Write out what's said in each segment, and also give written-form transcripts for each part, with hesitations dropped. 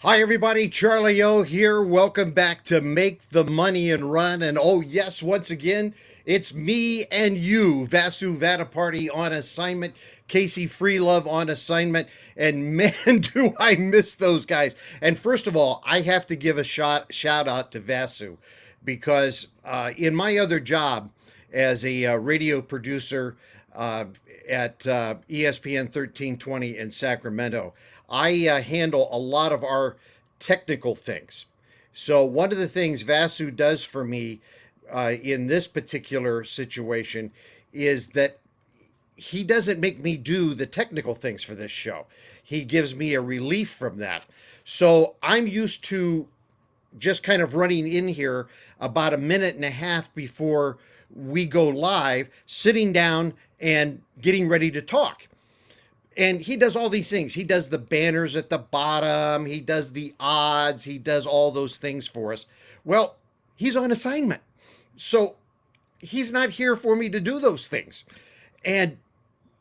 Hi, everybody. Charlie O here. Welcome back to Make the Money and Run. And oh, yes, once again, it's me and you, Vasu Vaddiparty on assignment, Casey Freelove on assignment. And man, do I miss those guys. And first of all, I have to give a shout out to Vasu because in my other job as a radio producer uh, at ESPN 1320 in Sacramento, I handle a lot of our technical things. So one of the things Vasu does for me in this particular situation is that he doesn't make me do the technical things for this show. He gives me a relief from that. So I'm used to just kind of running in here about a minute and a half before we go live, sitting down and getting ready to talk. And he does all these things. He does the banners at the bottom. He does the odds. He does all those things for us. Well, he's on assignment. So he's not here for me to do those things. And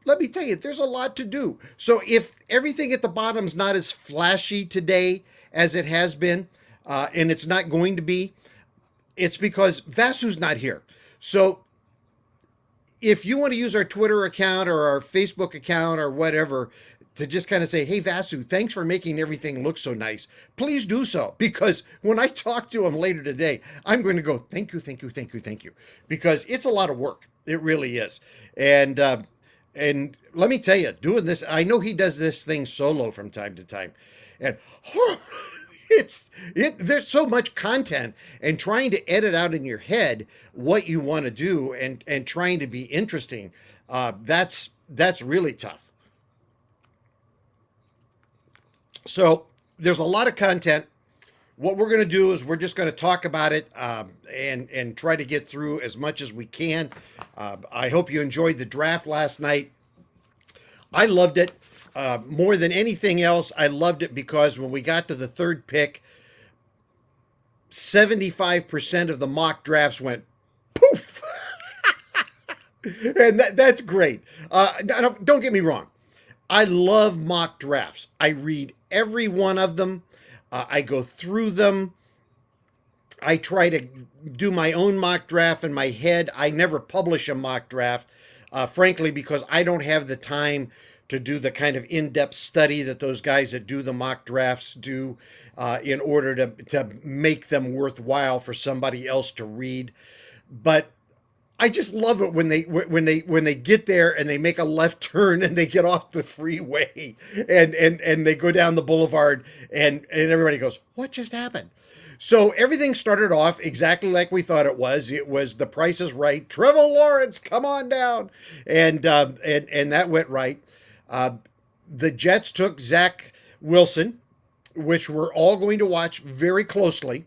let me tell you, there's a lot to do. So if everything at the bottom's not as flashy today as it has been, and it's not going to be, it's because Vasu's not here. So if you want to use our Twitter account or our Facebook account or whatever to just kind of say, hey, Vasu, thanks for making everything look so nice, please do so. Because when I talk to him later today, I'm going to go, thank you, thank you, thank you, thank you. Because it's a lot of work. It really is. And let me tell you, doing this, I know he does this thing solo from time to time. And there's so much content, and trying to edit out in your head what you want to do and trying to be interesting, that's really tough. So there's a lot of content. What we're going to do is we're just going to talk about it and try to get through as much as we can. I hope you enjoyed the draft last night. I loved it. More than anything else, I loved it because when we got to the third pick, 75% of the mock drafts went poof. And that's great. Don't get me wrong. I love mock drafts. I read every one of them. I go through them. I try to do my own mock draft in my head. I never publish a mock draft, frankly, because I don't have the time to do the kind of in-depth study that those guys that do the mock drafts do in order to make them worthwhile for somebody else to read. But I just love it when they get there and they make a left turn and they get off the freeway and they go down the boulevard and everybody goes, what just happened? So everything started off exactly like we thought it was. It was The Price is Right. Trevor Lawrence, come on down, and that went right. The Jets took Zach Wilson, which we're all going to watch very closely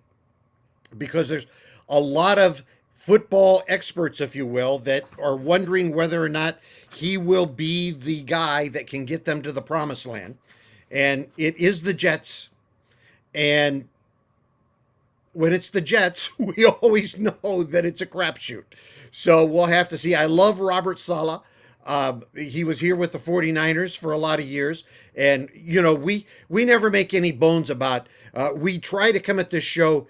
because there's a lot of football experts, if you will, that are wondering whether or not he will be the guy that can get them to the promised land. And it is the Jets. And when it's the Jets, we always know that it's a crapshoot. So we'll have to see. I love Robert Saleh. He was here with the 49ers for a lot of years. And, you know, we never make any bones about, we try to come at this show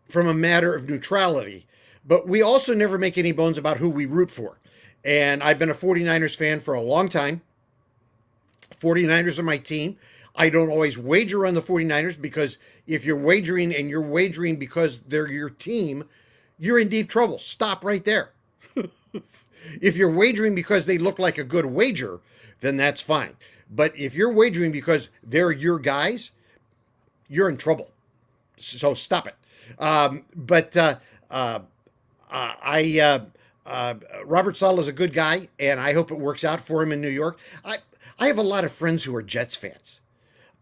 from a matter of neutrality, but we also never make any bones about who we root for. And I've been a 49ers fan for a long time. 49ers are my team. I don't always wager on the 49ers because if you're wagering and you're wagering because they're your team, you're in deep trouble. Stop right there. If you're wagering because they look like a good wager, then that's fine. But if you're wagering because they're your guys, you're in trouble. So stop it. Robert Saleh is a good guy, and I hope it works out for him in New York. I have a lot of friends who are Jets fans.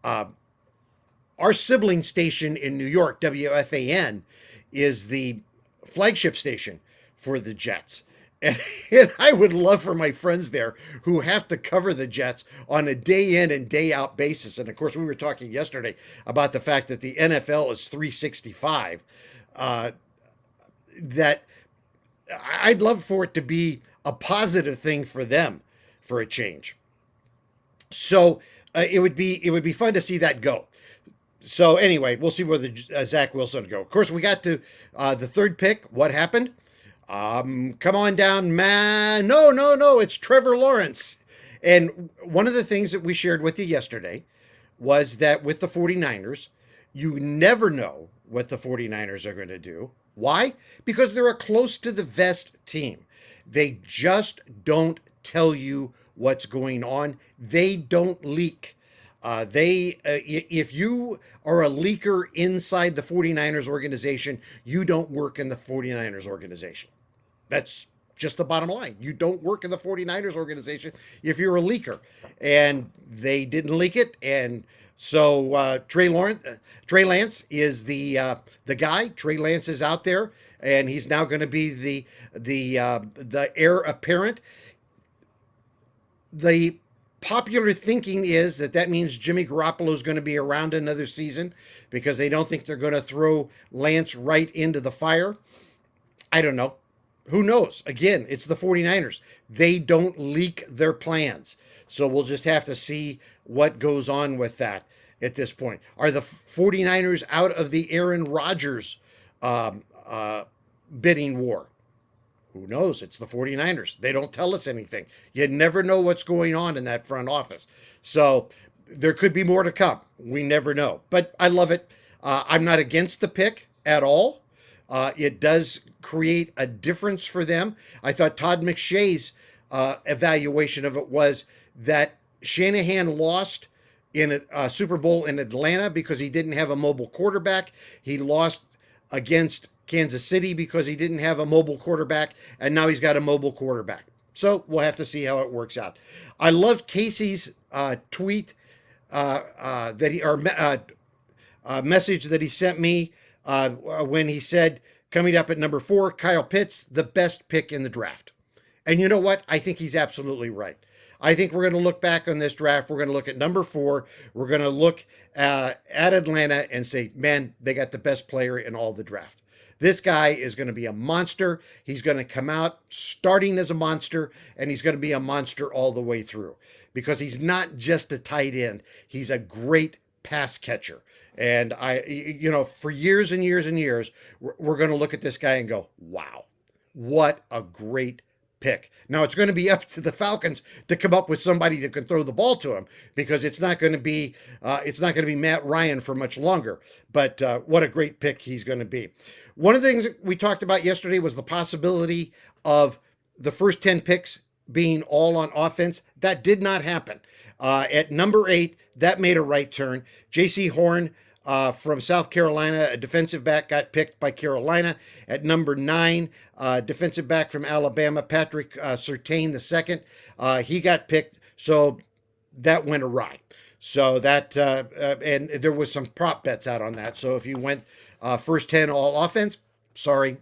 Our sibling station in New York, WFAN, is the flagship station for the Jets. And I would love for my friends there who have to cover the Jets on a day in and day out basis. And of course, we were talking yesterday about the fact that the NFL is 365. That I'd love for it to be a positive thing for them for a change. So it would be fun to see that go. So anyway, we'll see where the Zach Wilson go. Of course, we got to the third pick. What happened? Come on down, man. No, no, no. It's Trevor Lawrence. And one of the things that we shared with you yesterday was that with the 49ers, you never know what the 49ers are going to do. Why? Because they're a close to the vest team. They just don't tell you what's going on. They don't leak. If you are a leaker inside the 49ers organization, you don't work in the 49ers organization. That's just the bottom line. You don't work in the 49ers organization if you're a leaker. And they didn't leak it. And so Trey Lance is the guy. Trey Lance is out there, and he's now going to be the heir apparent. The popular thinking is that means Jimmy Garoppolo is going to be around another season because they don't think they're going to throw Lance right into the fire. I don't know. Who knows? Again, it's the 49ers. They don't leak their plans. So we'll just have to see what goes on with that at this point. Are the 49ers out of the Aaron Rodgers bidding war? Who knows? It's the 49ers. They don't tell us anything. You never know what's going on in that front office. So there could be more to come. We never know. But I love it. I'm not against the pick at all. It does create a difference for them. I thought Todd McShay's evaluation of it was that Shanahan lost in a Super Bowl in Atlanta because he didn't have a mobile quarterback. He lost against Kansas City because he didn't have a mobile quarterback, and now he's got a mobile quarterback. So we'll have to see how it works out. I loved Casey's tweet message that he sent me when he said, coming up at number 4, Kyle Pitts, the best pick in the draft. And you know what? I think he's absolutely right. I think we're going to look back on this draft. We're going to look at number 4. We're going to look at Atlanta and say, man, they got the best player in all the draft. This guy is going to be a monster. He's going to come out starting as a monster, and he's going to be a monster all the way through because he's not just a tight end. He's a great pass catcher. And for years and years and years, we're going to look at this guy and go, wow, what a great pick. Now it's going to be up to the Falcons to come up with somebody that can throw the ball to him because it's not going to be Matt Ryan for much longer. But what a great pick he's going to be. One of the things we talked about yesterday was the possibility of the first 10 picks being all on offense. That did not happen. At number 8, that made a right turn. J.C. Horn from South Carolina, a defensive back, got picked by Carolina. At number 9, defensive back from Alabama, Patrick Surtain II. He got picked, so that went awry. So that, and there was some prop bets out on that. So if you went first 10 all offense, sorry,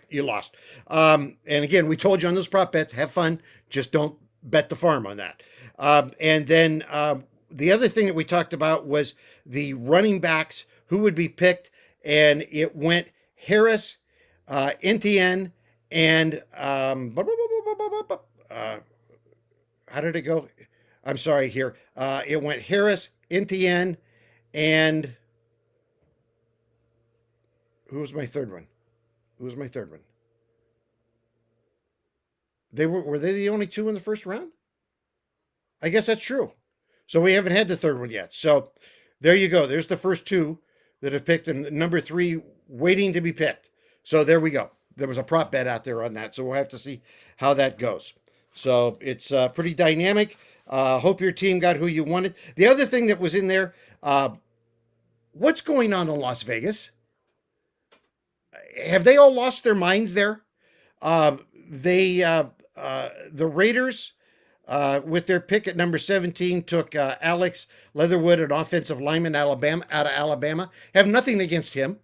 you lost. And again, we told you on those prop bets, have fun, just don't bet the farm on that. And then the other thing that we talked about was the running backs who would be picked, and it went Harris, Etienne, and how did it go? I'm sorry here. It went Harris, Etienne, and who was my third one? Were they the only 2 in the first round? I guess that's true. So we haven't had the third one yet. So there you go. There's the first 2 that have picked, and number 3 waiting to be picked. So there we go. There was a prop bet out there on that. So we'll have to see how that goes. So it's pretty dynamic. Hope your team got who you wanted. The other thing that was in there, what's going on in Las Vegas? Have they all lost their minds there? The Raiders, with their pick at number 17, took Alex Leatherwood, an offensive lineman out of Alabama. Have nothing against him.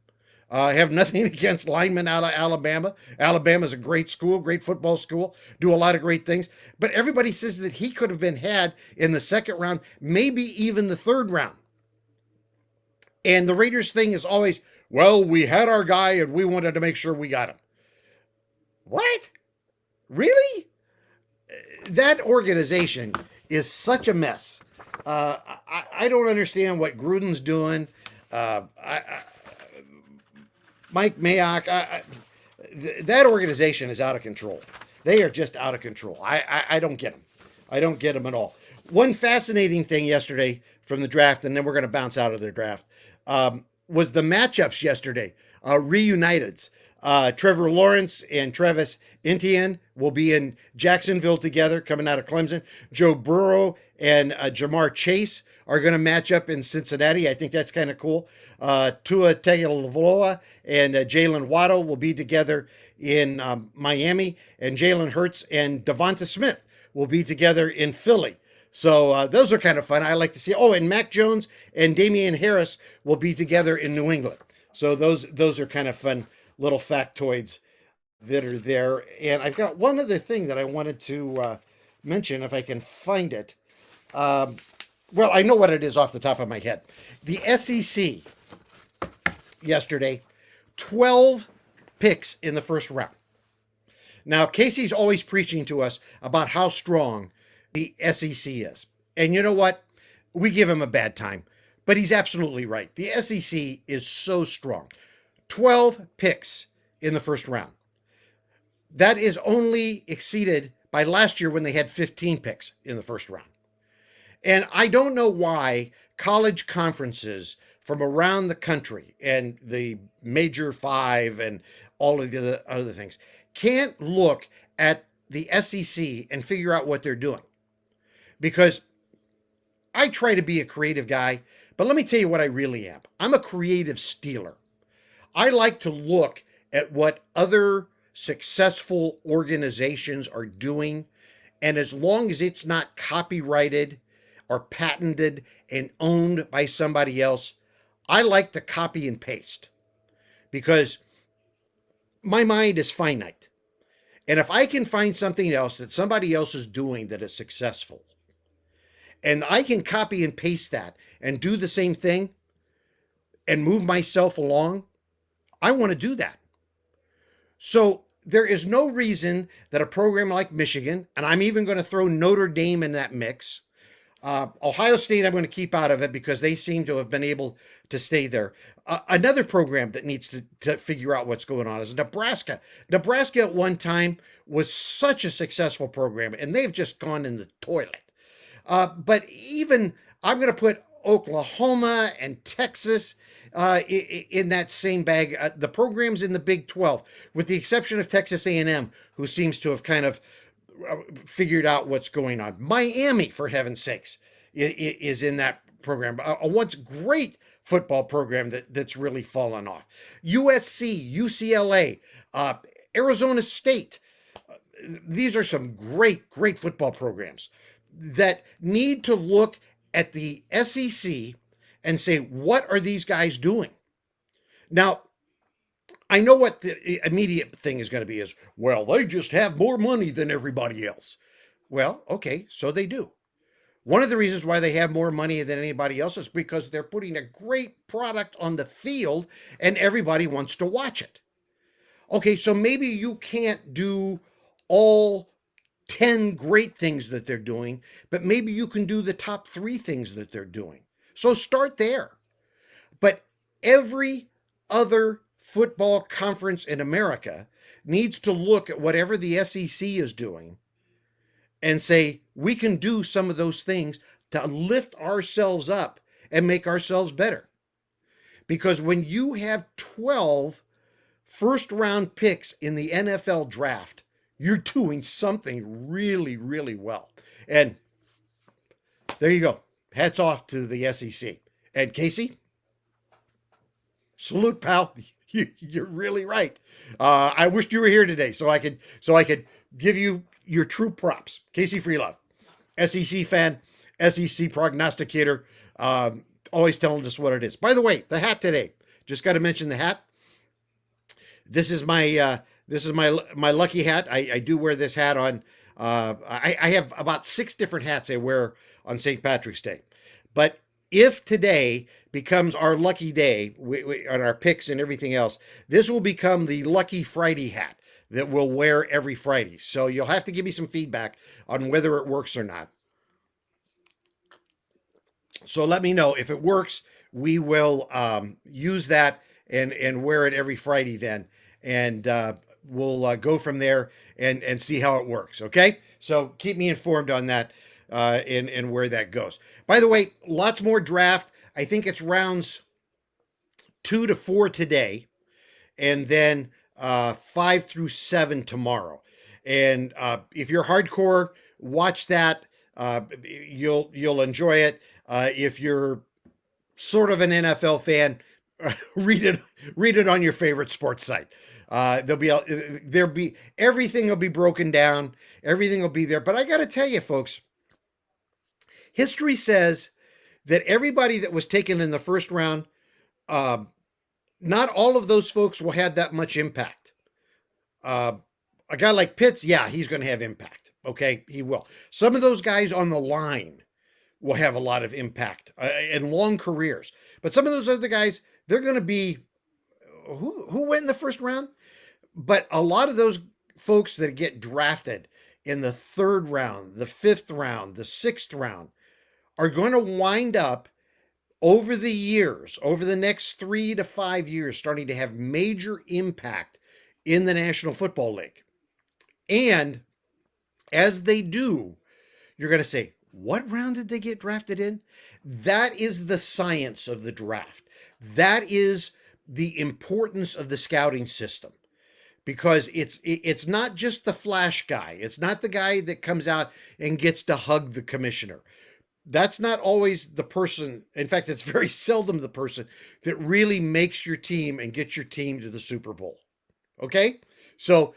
Have nothing against linemen out of Alabama. Alabama's a great school, great football school, do a lot of great things. But everybody says that he could have been had in the second round, maybe even the third round. And the Raiders thing is always, well, we had our guy and we wanted to make sure we got him. What? Really? That organization is such a mess. I don't understand what Gruden's doing. I Mike Mayock, that organization is out of control. They are just out of control. I don't get them. I don't get them at all. One fascinating thing yesterday from the draft, and then we're going to bounce out of the draft, was the matchups yesterday. Reuniteds. Trevor Lawrence and Travis Etienne will be in Jacksonville together, coming out of Clemson. Joe Burrow and Jamar Chase are going to match up in Cincinnati. I think that's kind of cool. Tua Tagovailoa and Jalen Waddle will be together in Miami, and Jalen Hurts and Devonta Smith will be together in Philly. So those are kind of fun. I like to see. Oh, and Mac Jones and Damian Harris will be together in New England. So those are kind of fun little factoids that are there. And I've got one other thing that I wanted to mention, if I can find it. Well, I know what it is off the top of my head. The SEC yesterday, 12 picks in the first round. Now, Casey's always preaching to us about how strong the SEC is. And you know what? We give him a bad time, but he's absolutely right. The SEC is so strong. 12 picks in the first round. That is only exceeded by last year when they had 15 picks in the first round. And I don't know why college conferences from around the country and the major five and all of the other things can't look at the SEC and figure out what they're doing. Because I try to be a creative guy, but let me tell you what I really am. I'm a creative stealer. I like to look at what other successful organizations are doing, and as long as it's not copyrighted or patented and owned by somebody else, I like to copy and paste because my mind is finite. And if I can find something else that somebody else is doing that is successful, and I can copy and paste that and do the same thing and move myself along, I want to do that. So there is no reason that a program like Michigan, and I'm even going to throw Notre Dame in that mix. Ohio State, I'm going to keep out of it because they seem to have been able to stay there. Another program that needs to figure out what's going on is Nebraska. Nebraska at one time was such a successful program, and they've just gone in the toilet. But even I'm going to put Oklahoma and Texas in that same bag. The programs in the Big 12, with the exception of Texas A&M, who seems to have kind of figured out what's going on. Miami, for heaven's sakes, is in that program. A once great football program that's really fallen off. USC, UCLA, Arizona State. These are some great football programs that need to look at the SEC and say, what are these guys doing? Now, I know what the immediate thing is going to be is, well, they just have more money than everybody else. Well, okay, so they do. One of the reasons why they have more money than anybody else is because they're putting a great product on the field and everybody wants to watch it. Okay, so maybe you can't do all 10 great things that they're doing, but maybe you can do the top 3 things that they're doing. So start there. But every other football conference in America needs to look at whatever the SEC is doing and say, we can do some of those things to lift ourselves up and make ourselves better. Because when you have 12 first round picks in the NFL draft, you're doing something really, really well. And there you go. Hats off to the SEC. And Casey, salute, pal. You're really right. I wished you were here today so I could give you your true props. Casey Freelove, SEC fan, SEC prognosticator, always telling us what it is. By the way, the hat today. Just got to mention the hat. This is my lucky hat. I do wear this hat on. I have about 6 different hats I wear on St. Patrick's Day. But if today becomes our lucky day on our picks and everything else, this will become the Lucky Friday hat that we'll wear every Friday. So you'll have to give me some feedback on whether it works or not. So let me know if it works. we will use that and wear it every Friday then, and we'll go from there and see how it works. Okay, so keep me informed on that and where that goes. By the way, lots more draft. I think it's rounds 2 to 4 today, and then 5 through 7 tomorrow. And if you're hardcore, watch that. You'll enjoy it. If you're sort of an NFL fan, read it on your favorite sports site. There'll be everything will be broken down. Everything will be there. But I got to tell you, folks, history says that everybody that was taken in the first round, uh, not all of those folks will have that much impact. Uh, a guy like Pitts, yeah, he's going to have impact. Okay, he will. Some of those guys on the line will have a lot of impact and long careers. But some of those other guys, they're going to be who went in the first round. But a lot of those folks that get drafted in the third round, the fifth round, the sixth round, are going to wind up over the years, over the next 3 to 5 years, starting to have major impact in the National Football League. And as they do, you're going to say, what round did they get drafted in? That is the science of the draft. That is the importance of the scouting system, because it's not just the flash guy. It's not the guy that comes out and gets to hug the commissioner. That's not always the person. In fact, it's very seldom the person that really makes your team and gets your team to the Super Bowl. Okay? So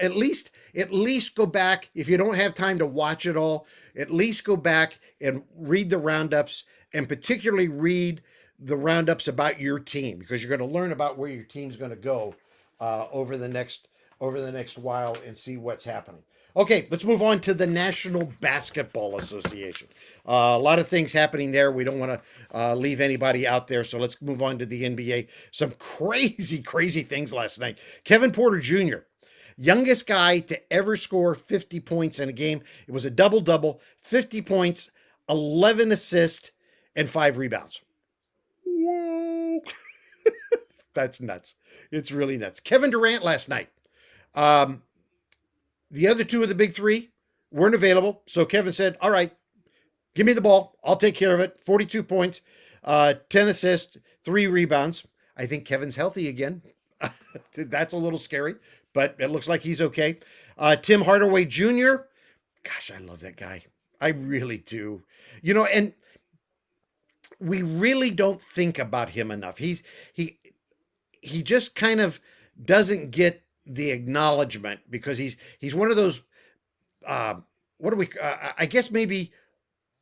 at least go back, if you don't have time to watch it all, at least go back and read the roundups, and particularly read the roundups about your team, because you're going to learn about where your team's going to go over the next while and see what's happening. Okay, let's move on to the National Basketball Association. A lot of things happening there. We don't want to leave anybody out there, so let's move on to the NBA. Some crazy things last night. Kevin Porter Jr., youngest guy to ever score 50 points in a game. It was a double-double, 50 points, 11 assists, and 5 rebounds. Whoa. That's nuts. It's really nuts. Kevin Durant last night. The other two of the big three weren't available. So Kevin said, all right, give me the ball. I'll take care of it. 42 points, 10 assists, 3 rebounds. I think Kevin's healthy again. That's a little scary, but it looks like he's okay. Tim Hardaway Jr. Gosh, I love that guy. I really do. And we really don't think about him enough. He just kind of doesn't get the acknowledgement, because he's one of those I guess maybe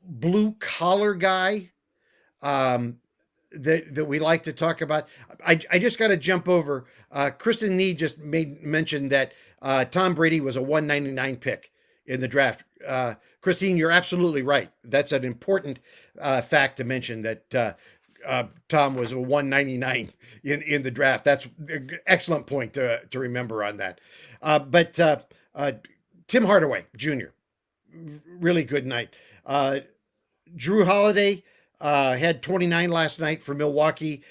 blue collar guy that we like to talk about. I just got to jump over. Kristen Nee just made mention that Tom Brady was a 199 pick in the draft. Christine, you're absolutely right. That's an important fact to mention, that Tom was a 199 in the draft. That's an excellent point to remember on that. But Tim Hardaway Jr., really good night. Drew Holiday had 29 last night for Milwaukee.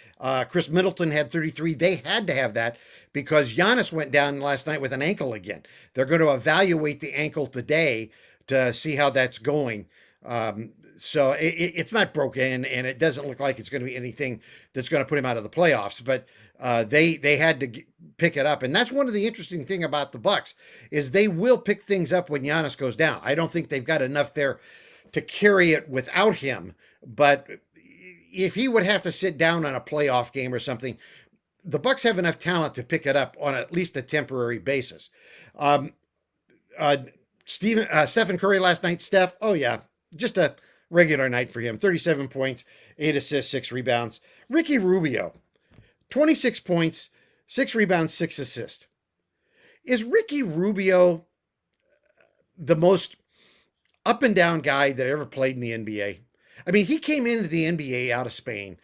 Chris Middleton had 33. They had to have that because Giannis went down last night with an ankle again. They're going to evaluate the ankle today to see how that's going. So it's not broken, and it doesn't look like it's going to be anything that's going to put him out of the playoffs. But they had to pick it up, and that's one of the interesting thing about the Bucks is they will pick things up when Giannis goes down. I don't think they've got enough there to carry it without him. But if he would have to sit down on a playoff game or something, the Bucks have enough talent to pick it up on at least a temporary basis. Stephen Curry last night. Steph, oh yeah, just a regular night for him. 37 points, 8 assists, 6 rebounds. Ricky Rubio, 26 points, 6 rebounds, 6 assists. Is Ricky Rubio the most up and down guy that ever played in the NBA? I mean, he came into the NBA out of Spain,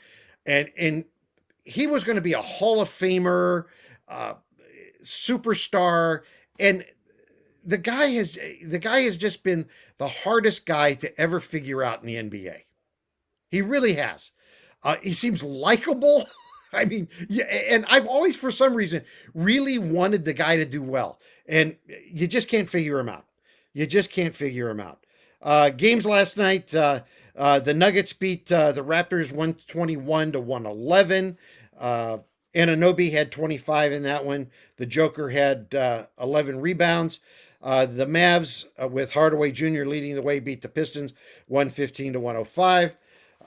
and he was going to be a Hall of Famer, superstar, and the guy has just been the hardest guy to ever figure out in the NBA. He really has. He seems likable. I mean, yeah, and I've always, for some reason, really wanted the guy to do well, and you just can't figure him out. You just can't figure him out. Games last night. The Nuggets beat the Raptors 121 to 111. Uh, Ananobi had 25 in that one. The Joker had 11 rebounds. The Mavs, with Hardaway Jr. leading the way, beat the Pistons 115 to 105.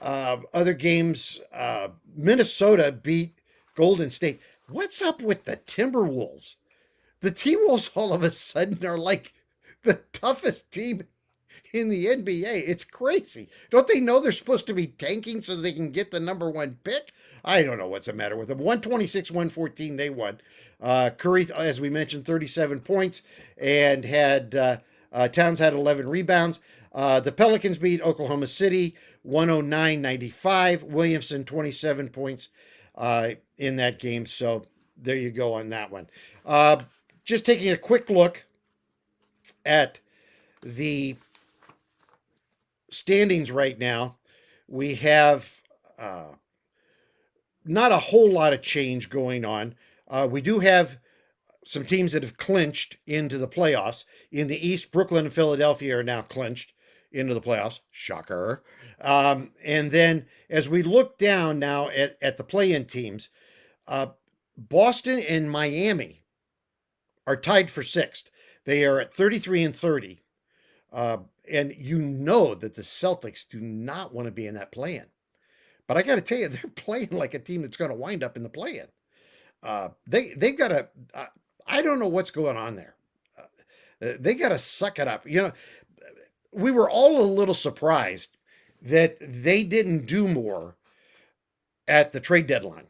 Other games, Minnesota beat Golden State. What's up with the Timberwolves? The T-Wolves all of a sudden are like the toughest team in the NBA. It's crazy. Don't they know they're supposed to be tanking so they can get the number one pick? I don't know what's the matter with them. 126, 114, they won. Curry, as we mentioned, 37 points, and had Towns had 11 rebounds. The Pelicans beat Oklahoma City 109-95. Williamson, 27 points in that game. So there you go on that one. Just taking a quick look at the standings right now, we have not a whole lot of change going on. We do have some teams that have clinched into the playoffs. In the East, Brooklyn and Philadelphia are now clinched into the playoffs. Shocker. And then as we look down now at the play-in teams, Boston and Miami are tied for sixth. They are at 33 and 30. And you know that the Celtics do not want to be in that play-in. But I got to tell you, they're playing like a team that's going to wind up in the play-in. They've got to. I don't know what's going on there. They got to suck it up. You know, we were all a little surprised that they didn't do more at the trade deadline,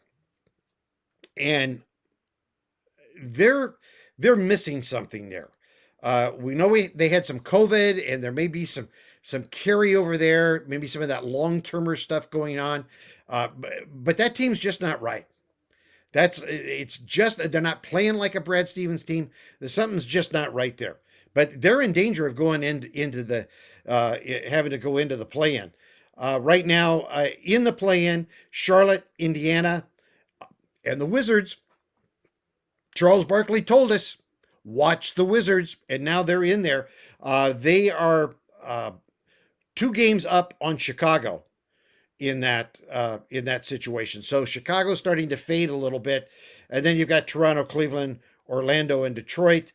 and they're missing something there. We know they had some COVID, and there may be some carryover there, maybe some of that long-termer stuff going on. But that team's just not right. It's just, they're not playing like a Brad Stevens team. Something's just not right there. But they're in danger of going into the, having to go into the play-in. Right now, in the play-in, Charlotte, Indiana, and the Wizards. Charles Barkley told us, watch the Wizards, and now they're in there. They are 2 games up on Chicago in that situation. So Chicago's starting to fade a little bit, and then you've got Toronto, Cleveland, Orlando, and Detroit.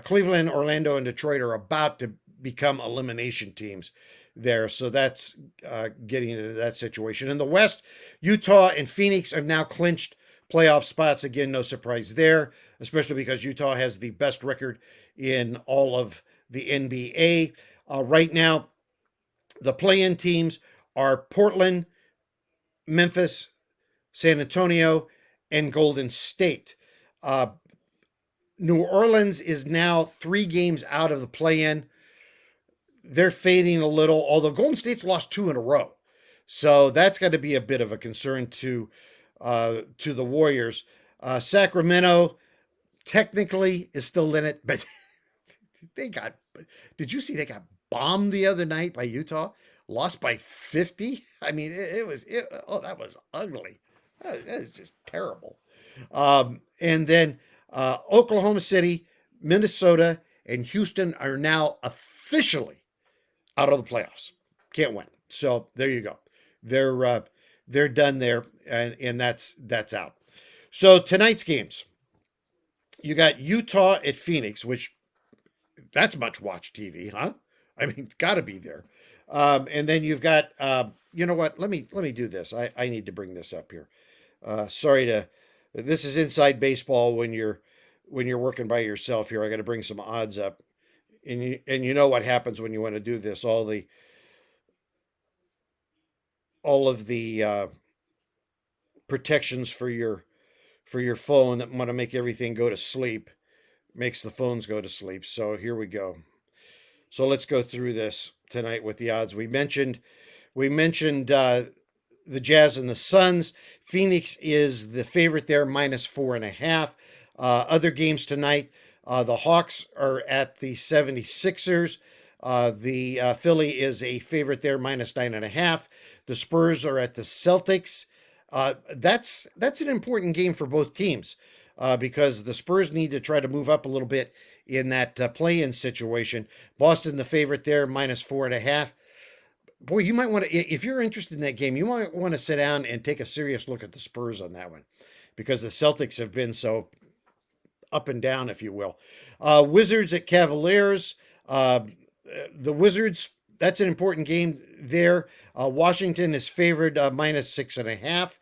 Cleveland, Orlando, and Detroit are about to become elimination teams there. So that's getting into that situation. In the West, Utah and Phoenix have now clinched playoff spots. Again, no surprise there, especially because Utah has the best record in all of the NBA. Right now, the play-in teams are Portland, Memphis, San Antonio, and Golden State. New Orleans is now 3 games out of the play-in. They're fading a little, although Golden State's lost 2 in a row. So that's got to be a bit of a concern to the Warriors. Sacramento technically is still in it, but did you see they got bombed the other night by Utah? Lost by 50? I mean, that was ugly. That is just terrible. And then Oklahoma City, Minnesota, and Houston are now officially out of the playoffs. Can't win. So there you go. They're done there, and that's out. So tonight's games, you got Utah at Phoenix, which that's much watch TV, huh? I mean, it's got to be there. And then you've got, you know what? Let me do this. I need to bring this up here. This is inside baseball when you're working by yourself here. I got to bring some odds up, and you know what happens when you want to do this. All of the protections for your phone that want to make everything go to sleep makes the phones go to sleep. So here we go. So let's go through this tonight with the odds. We mentioned the Jazz and the Suns. Phoenix is the favorite there, -4.5. Other games tonight, the Hawks are at the 76ers. The Philly is a favorite there, -9.5. The Spurs are at the Celtics. That's an important game for both teams because the Spurs need to try to move up a little bit in that play-in situation. Boston, the favorite there, -4.5. Boy, you might want to, if you're interested in that game, you might want to sit down and take a serious look at the Spurs on that one because the Celtics have been so up and down, if you will. Wizards at Cavaliers. The Wizards, that's an important game there. Washington is favored -6.5.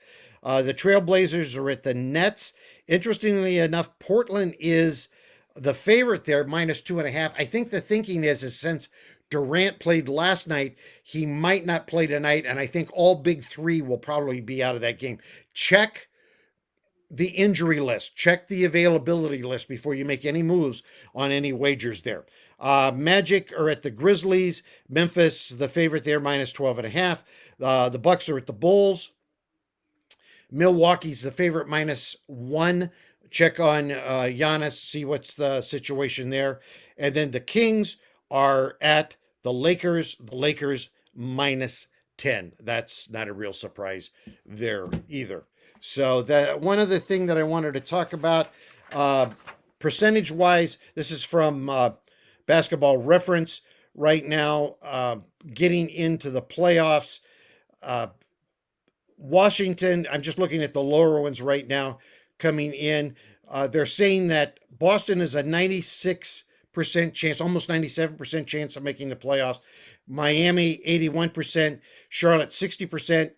The Trailblazers are at the Nets. Interestingly enough, Portland is the favorite there, -2.5. I think the thinking is since Durant played last night, he might not play tonight, and I think all big three will probably be out of that game. Check the injury list, check the availability list before you make any moves on any wagers there. Magic are at the Grizzlies. Memphis, the favorite there, -12.5. The Bucks are at the Bulls. Milwaukee's the favorite, -1. Check on Giannis, see what's the situation there. And then the Kings are at the Lakers. The Lakers -10. That's not a real surprise there either. So that one other thing that I wanted to talk about, percentage-wise, this is from Basketball Reference right now, getting into the playoffs. Washington, I'm just looking at the lower ones right now coming in. They're saying that Boston is a 96% chance, almost 97% chance of making the playoffs. Miami, 81%. Charlotte, 60%.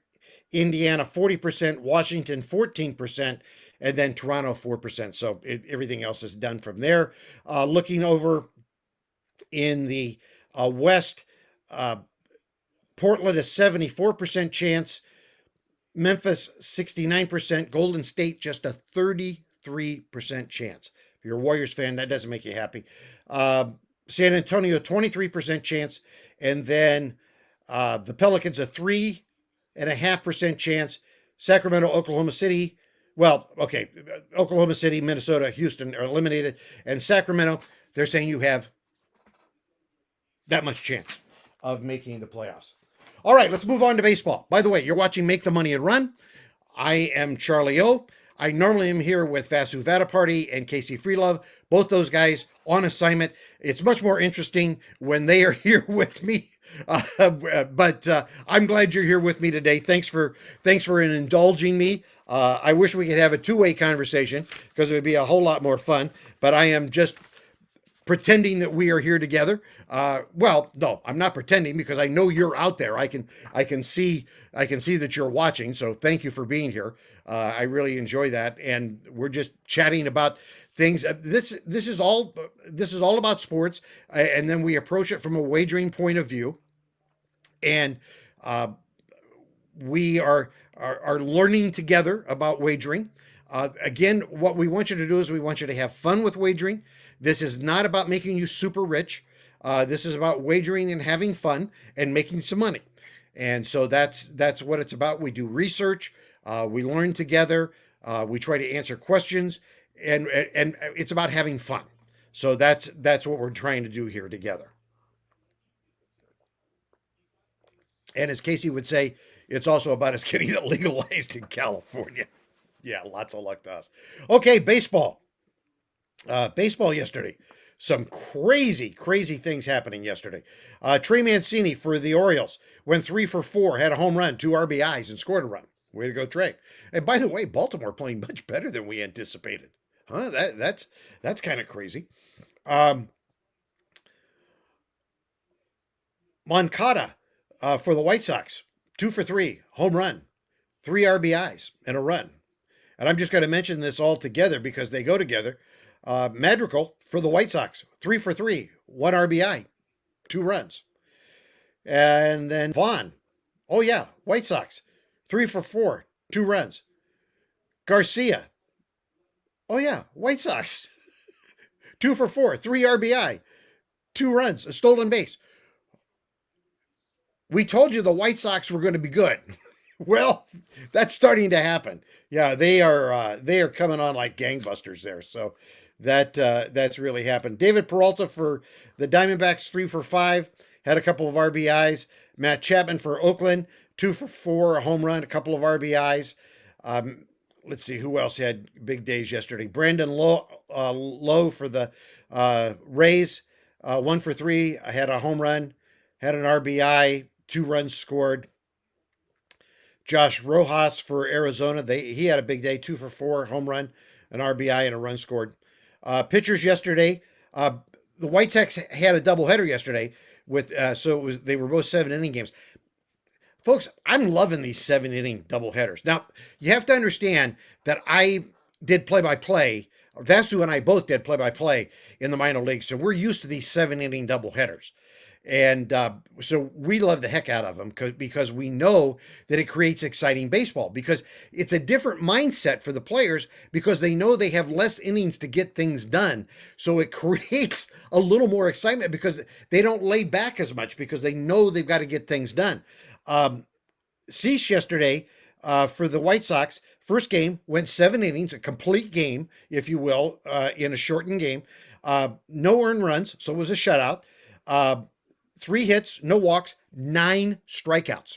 Indiana, 40%. Washington, 14%. And then Toronto, 4%. So everything else is done from there. Looking over in the West, Portland, a 74% chance. Memphis, 69%. Golden State, just a 33% chance. If you're a Warriors fan, that doesn't make you happy. San Antonio, 23% chance. And then the Pelicans, a 3.5% chance. Sacramento, Oklahoma City. Well, okay, Oklahoma City, Minnesota, Houston are eliminated. And Sacramento, they're saying you have that much chance of making the playoffs. All right, let's move on to baseball. By the way, you're watching Make the Money and Run. I am Charlie O. I normally am here with Vasu Vaddiparty and Casey Freelove, both those guys on assignment. It's much more interesting when they are here with me. But I'm glad you're here with me today. Thanks for indulging me. I wish we could have a two-way conversation because it would be a whole lot more fun. But I am just pretending that we are here together. Well, no, I'm not pretending because I know you're out there. I can see that you're watching. So thank you for being here. I really enjoy that, and we're just chatting about things. This is all about sports, and then we approach it from a wagering point of view, and we are learning together about wagering. Again, what we want you to do is we want you to have fun with wagering. This is not about making you super rich. This is about wagering and having fun and making some money. And so that's what it's about. We do research. We learn together. We try to answer questions, and it's about having fun. So that's what we're trying to do here together. And as Casey would say, it's also about us getting it legalized in California. Yeah, lots of luck to us. Okay, baseball. Baseball yesterday. Some crazy things happening yesterday. Trey Mancini for the Orioles went 3 for 4, had a home run, 2 RBIs, and scored a run. Way to go, Trey. And by the way, Baltimore playing much better than we anticipated. Huh? That's kind of crazy. Moncada for the White Sox, 2 for 3, home run, 3 RBIs, and a run. And I'm just going to mention this all together because they go together. Madrigal for the White Sox, 3 for 3, 1 RBI, 2 runs. And then Vaughn, oh yeah, White Sox, 3 for 4, 2 runs. Garcia, oh yeah, White Sox, 2 for 4, 3 RBI, 2 runs, a stolen base. We told you the White Sox were going to be good. Well, that's starting to happen. Yeah, they are coming on like gangbusters there. So That's really happened. David Peralta for the Diamondbacks, 3 for 5, had a couple of RBIs. Matt Chapman for Oakland, 2 for 4, a home run, a couple of RBIs. Um, let's see who else had big days yesterday. Brandon Lowe for the Rays, 1 for 3, had a home run, had an RBI, 2 runs scored. Josh Rojas for Arizona, he had a big day, 2 for 4, home run, an RBI, and a run scored. Pitchers yesterday, the White Sox had a doubleheader yesterday so they were both 7 inning games. Folks, I'm loving these 7 inning doubleheaders. Now, you have to understand that I did play by play. Vasu and I both did play by play in the minor leagues, so we're used to these 7 inning doubleheaders. And so we love the heck out of them because we know that it creates exciting baseball, because it's a different mindset for the players because they know they have less innings to get things done. So it creates a little more excitement because they don't lay back as much because they know they've got to get things done. Cease yesterday for the White Sox, first game went 7 innings, a complete game, if you will, in a shortened game. No earned runs, so it was a shutout. 3 hits, no walks, 9 strikeouts.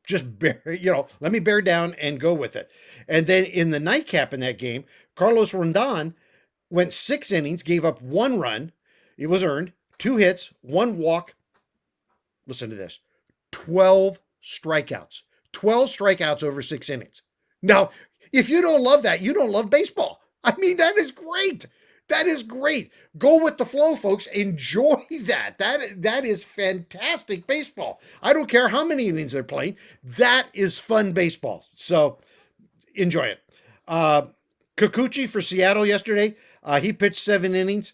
Just let me bear down and go with it. And then in the nightcap in that game, Carlos Rondon went 6 innings, gave up 1 run. It was earned, 2 hits, 1 walk. Listen to this, 12 strikeouts. 12 strikeouts over 6 innings. Now, if you don't love that, you don't love baseball. I mean, that is great. That is great. Go with the flow, folks. Enjoy that. That is fantastic baseball. I don't care how many innings they're playing. That is fun baseball. So enjoy it. Kikuchi for Seattle yesterday. He pitched 7 innings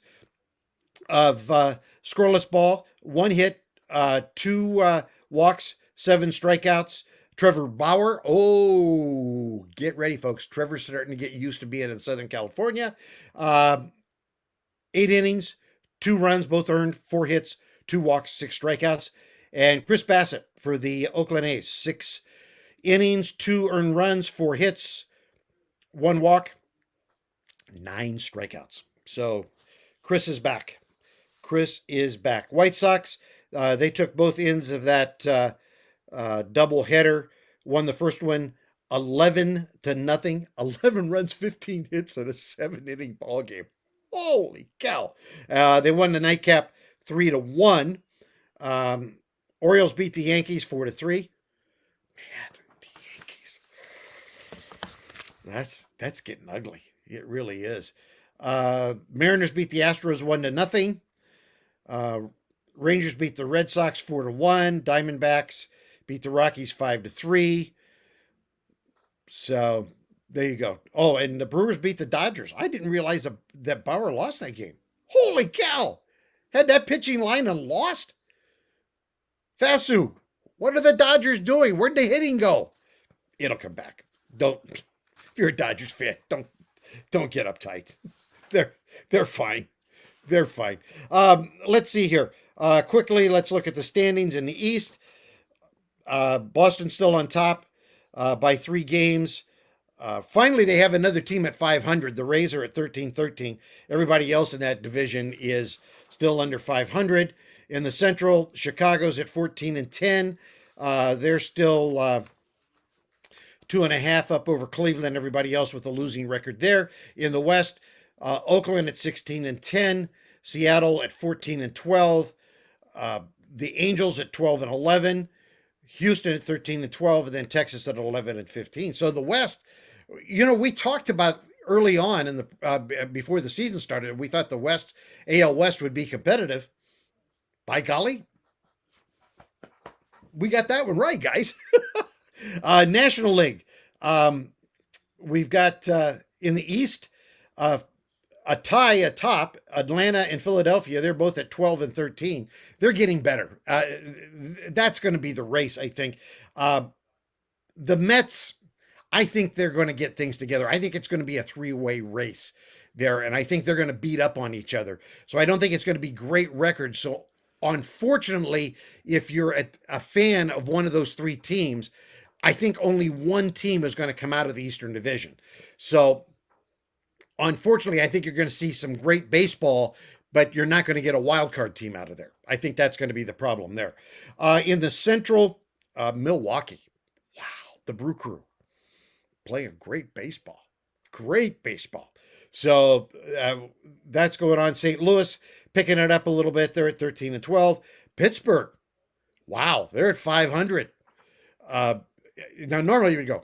of scoreless ball, 1 hit, 2 walks, 7 strikeouts. Trevor Bauer. Oh, get ready, folks. Trevor's starting to get used to being in Southern California. 8 innings, 2 runs, both earned, 4 hits, 2 walks, 6 strikeouts. And Chris Bassett for the Oakland A's, 6 innings, 2 earned runs, 4 hits, 1 walk, 9 strikeouts. So Chris is back. Chris is back. White Sox, they took both ends of that double header, won the first one 11-0. 11 runs, 15 hits in a 7-inning ball game. Holy cow. They won the nightcap 3-1. Orioles beat the Yankees 4-3. Man, the Yankees. That's getting ugly. It really is. Mariners beat the Astros 1-0. Rangers beat the Red Sox 4-1. Diamondbacks beat the Rockies 5-3. So there you go. Oh, and the Brewers beat the Dodgers. I didn't realize that Bauer lost that game. Holy cow. Had that pitching line and lost? Vasu, what are the Dodgers doing? Where'd the hitting go? It'll come back. If you're a Dodgers fan, don't get uptight. They're fine. They're fine. Let's see here. Quickly, let's look at the standings in the East. Boston's still on top by 3 games. Finally, they have another team at 500. The Rays are at 13-13. Everybody else in that division is still under 500. In the Central, Chicago's at 14-10. They're still 2.5 up over Cleveland. Everybody else with a losing record there. In the West, Oakland at 16-10. Seattle at 14-12. The Angels at 12-11. Houston at 13-12, and then Texas at 11-15. So the West, we talked about early on in the before the season started, we thought the AL West would be competitive. By golly, we got that one right, guys. National League, we've got in the East a tie atop Atlanta and Philadelphia. They're both at 12-13. They're getting better. That's going to be the race, I think. The Mets, I think they're going to get things together. I think it's going to be a 3-way race there, and I think they're going to beat up on each other. So I don't think it's going to be great records. So unfortunately, if you're a fan of one of those 3 teams, I think only one team is going to come out of the Eastern Division. So Unfortunately, I think you're going to see some great baseball, but you're not going to get a wild card team out of there. I think that's going to be the problem there. In the Central, Milwaukee. Wow, the Brew Crew playing great baseball. Great baseball. So that's going on. St. Louis picking it up a little bit. They're at 13 and 12. Pittsburgh. Wow, they're at 500. Uh, Now, normally you would go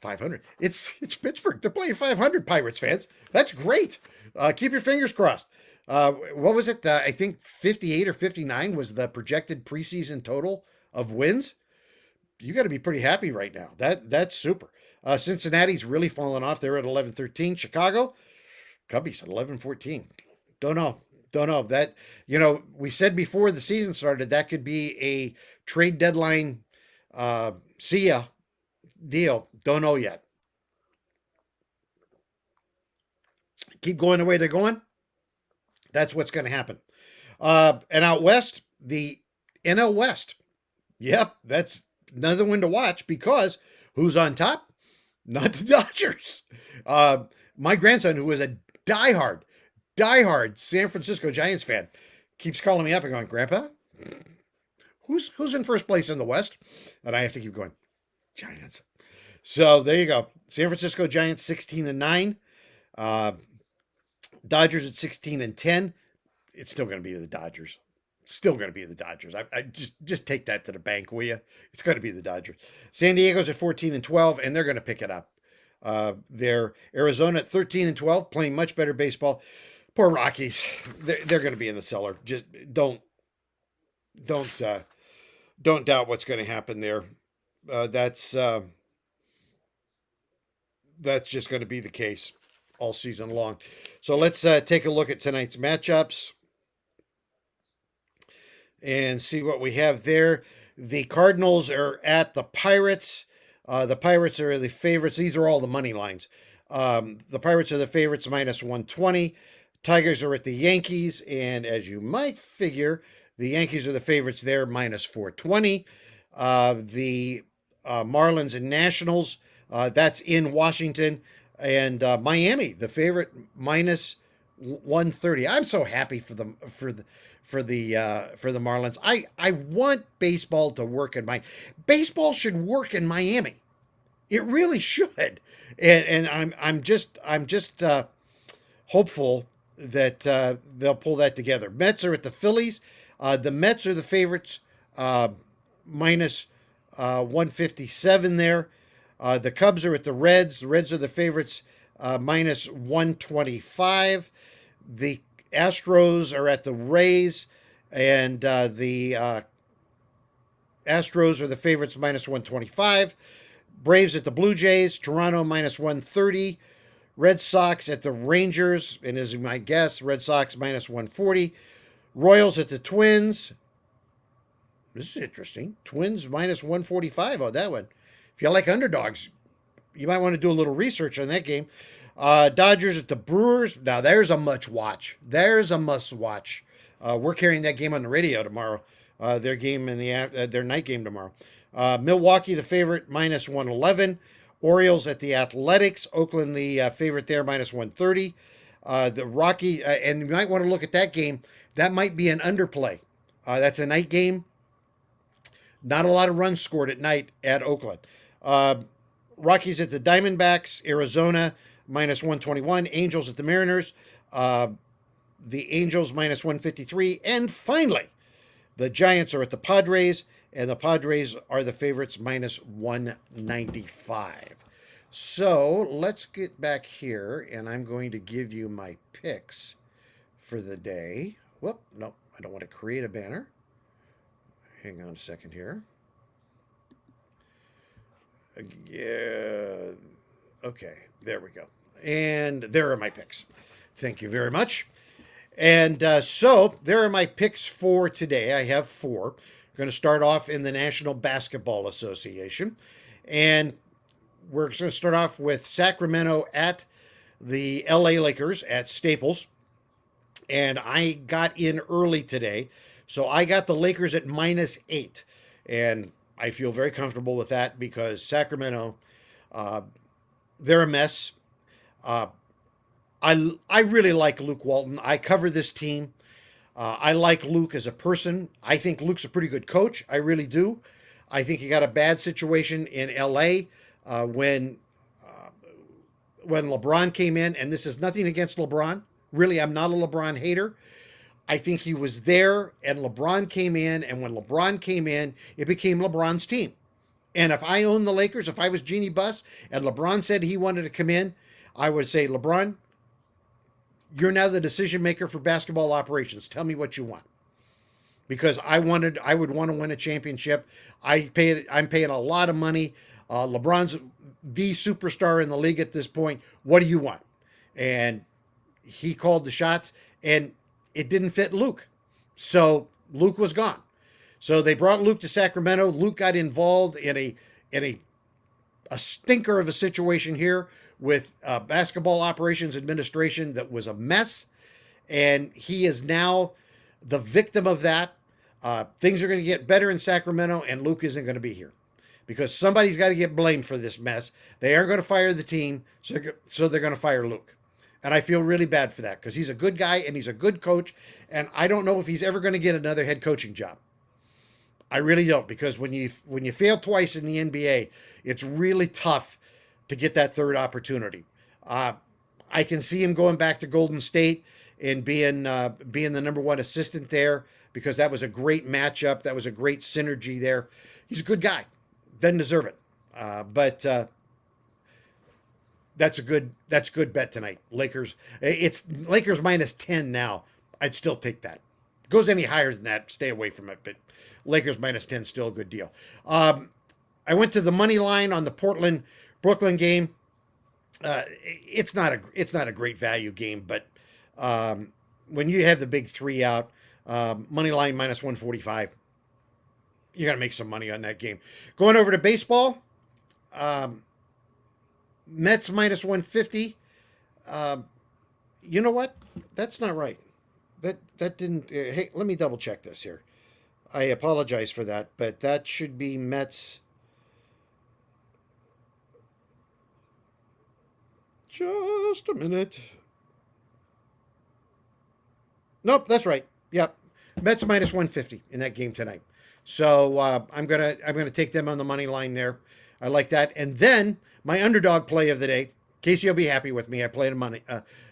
500. It's Pittsburgh. They're playing 500. Pirates fans. That's great. Keep your fingers crossed. What was it? I think 58 or 59 was the projected preseason total of wins. You got to be pretty happy right now. That's super. Cincinnati's really fallen off. They're at 11-13. Chicago, Cubbies at 11-14. Don't know. Don't know. That, we said before the season started, that could be a trade deadline see ya deal. Don't know yet. Keep going the way they're going. That's what's going to happen. And out west, the NL West. Yep, that's another one to watch because who's on top? Not the Dodgers. My grandson, who is a diehard San Francisco Giants fan, keeps calling me up and going, Grandpa, who's in first place in the West? And I have to keep going, Giants. So there you go. San Francisco Giants 16-9. Dodgers at 16-10. It's still going to be the Dodgers. Still going to be the Dodgers. I just take that to the bank, will you? It's going to be the Dodgers. San Diego's at 14-12, and they're going to pick it up. They're Arizona at 13-12, playing much better baseball. Poor Rockies. They're going to be in the cellar. Just don't doubt what's going to happen there. That's just going to be the case all season long. So let's take a look at tonight's matchups and see what we have there. The Cardinals are at the Pirates. The Pirates are the favorites. These are all the money lines. The Pirates are the favorites minus 120. Tigers are at the Yankees. And as you might figure, the Yankees are the favorites there minus 420. The Marlins and Nationals, that's in Washington. And Miami, the favorite minus 130. I'm so happy for the Marlins. I want baseball to work in baseball should work in Miami. It really should. And I'm just hopeful that they'll pull that together. Mets are at the Phillies. The Mets are the favorites minus 157 there. The Cubs are at the Reds. The Reds are the favorites minus 125. The Astros are at the Rays, and the Astros are the favorites minus 125. Braves at the Blue Jays. Toronto minus 130. Red Sox at the Rangers, and as you might guess, Red Sox minus 140. Royals at the Twins. This is interesting. Twins minus 145 on that one. If you like underdogs, you might want to do a little research on that game. Dodgers at the Brewers. Now, there's a must watch. There's a must watch. We're carrying that game on the radio tomorrow. Their game in their night game tomorrow. Milwaukee, the favorite, minus 111. Orioles at the Athletics. Oakland, the favorite there, minus 130. The Rocky, and you might want to look at that game. That might be an underplay. That's a night game. Not a lot of runs scored at night at Oakland. Rockies at the Diamondbacks. Arizona, minus 121. Angels at the Mariners. The Angels, minus 153. And finally, the Giants are at the Padres, and the Padres are the favorites, minus 195. So let's get back here, and I'm going to give you my picks for the day. Whoop, no, I don't want to create a banner. Hang on a second here. Yeah. Okay, there we go. And there are my picks. Thank you very much. And so there are my picks for today. I have 4. I'm going to start off in the National Basketball Association. And we're going to start off with Sacramento at the LA Lakers at Staples. And I got in early today. So I got the Lakers at minus 8. And I feel very comfortable with that because Sacramento, they're a mess. I really like Luke Walton. I cover this team. I like Luke as a person. I think Luke's a pretty good coach. I really do. I think he got a bad situation in L.A. When LeBron came in, and this is nothing against LeBron. Really, I'm not a LeBron hater. I think he was there, and LeBron came in, and when LeBron came in, it became LeBron's team. And if I owned the Lakers, if I was Jeannie Buss, and LeBron said he wanted to come in, I would say, LeBron, you're now the decision maker for basketball operations. Tell me what you want. Because I would want to win a championship. I'm paying a lot of money. LeBron's the superstar in the league at this point. What do you want? And he called the shots, and it didn't fit Luke. So Luke was gone. So they brought Luke to Sacramento. Luke got involved in a stinker of a situation here with basketball operations administration that was a mess. And he is now the victim of that. Things are going to get better in Sacramento, and Luke isn't going to be here because somebody's got to get blamed for this mess. They aren't going to fire the team, so they're going to fire Luke. And I feel really bad for that because he's a good guy and he's a good coach. And I don't know if he's ever going to get another head coaching job. I really don't, because when you fail twice in the NBA, it's really tough to get that third opportunity. I can see him going back to Golden State and being the number one assistant there because that was a great matchup. That was a great synergy there. He's a good guy. Doesn't deserve it. But that's a good bet tonight. Lakers. It's Lakers minus 10 now. I'd still take that. If it goes any higher than that, stay away from it. But Lakers minus 10 still a good deal. I went to the money line on the Portland Brooklyn game. It's not a great value game, but when you have the big three out, money line minus 145, you're gonna make some money on that game. Going over to baseball, Mets minus 150. You know what? That's not right. That didn't. Hey, let me double check this here. I apologize for that, but that should be Mets. Just a minute. Nope, that's right. Yep, Mets minus 150 in that game tonight. So I'm gonna take them on the money line there. I like that. And then my underdog play of the day. Casey will be happy with me. I played an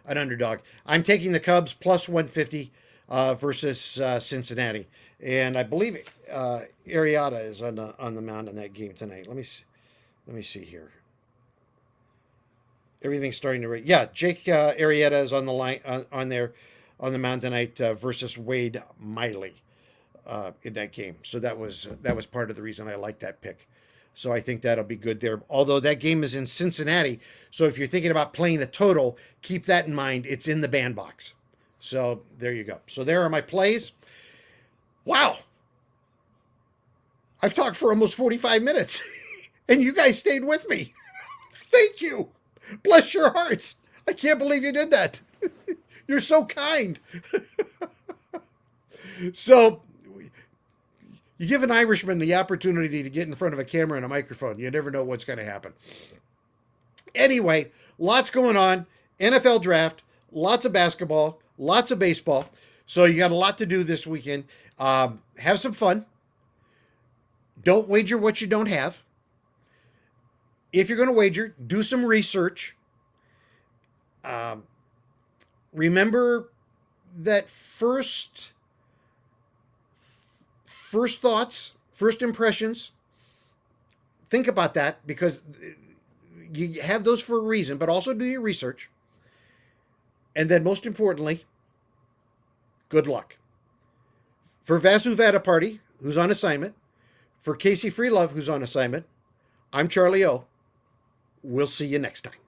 underdog. I'm taking the Cubs plus 150 versus Cincinnati, and I believe Arrieta is on the mound in that game tonight. Let me see here. Everything's starting to yeah. Jake Arrieta is on the line on the mound tonight versus Wade Miley in that game. So that was part of the reason I like that pick. So I think that'll be good there. Although that game is in Cincinnati, so if you're thinking about playing a total, keep that in mind. It's in the bandbox. So there you go. So there are my plays. Wow. I've talked for almost 45 minutes, and you guys stayed with me. Thank you. Bless your hearts. I can't believe you did that. You're so kind. So you give an Irishman the opportunity to get in front of a camera and a microphone. You never know what's going to happen. Anyway, lots going on. NFL draft, lots of basketball, lots of baseball. So you got a lot to do this weekend. Have some fun. Don't wager what you don't have. If you're going to wager, do some research. Remember that first thoughts, first impressions. Think about that because you have those for a reason, but also do your research. And then most importantly, good luck. For Vasu Vaddiparty, who's on assignment, for Casey Freelove, who's on assignment, I'm Charlie O. We'll see you next time.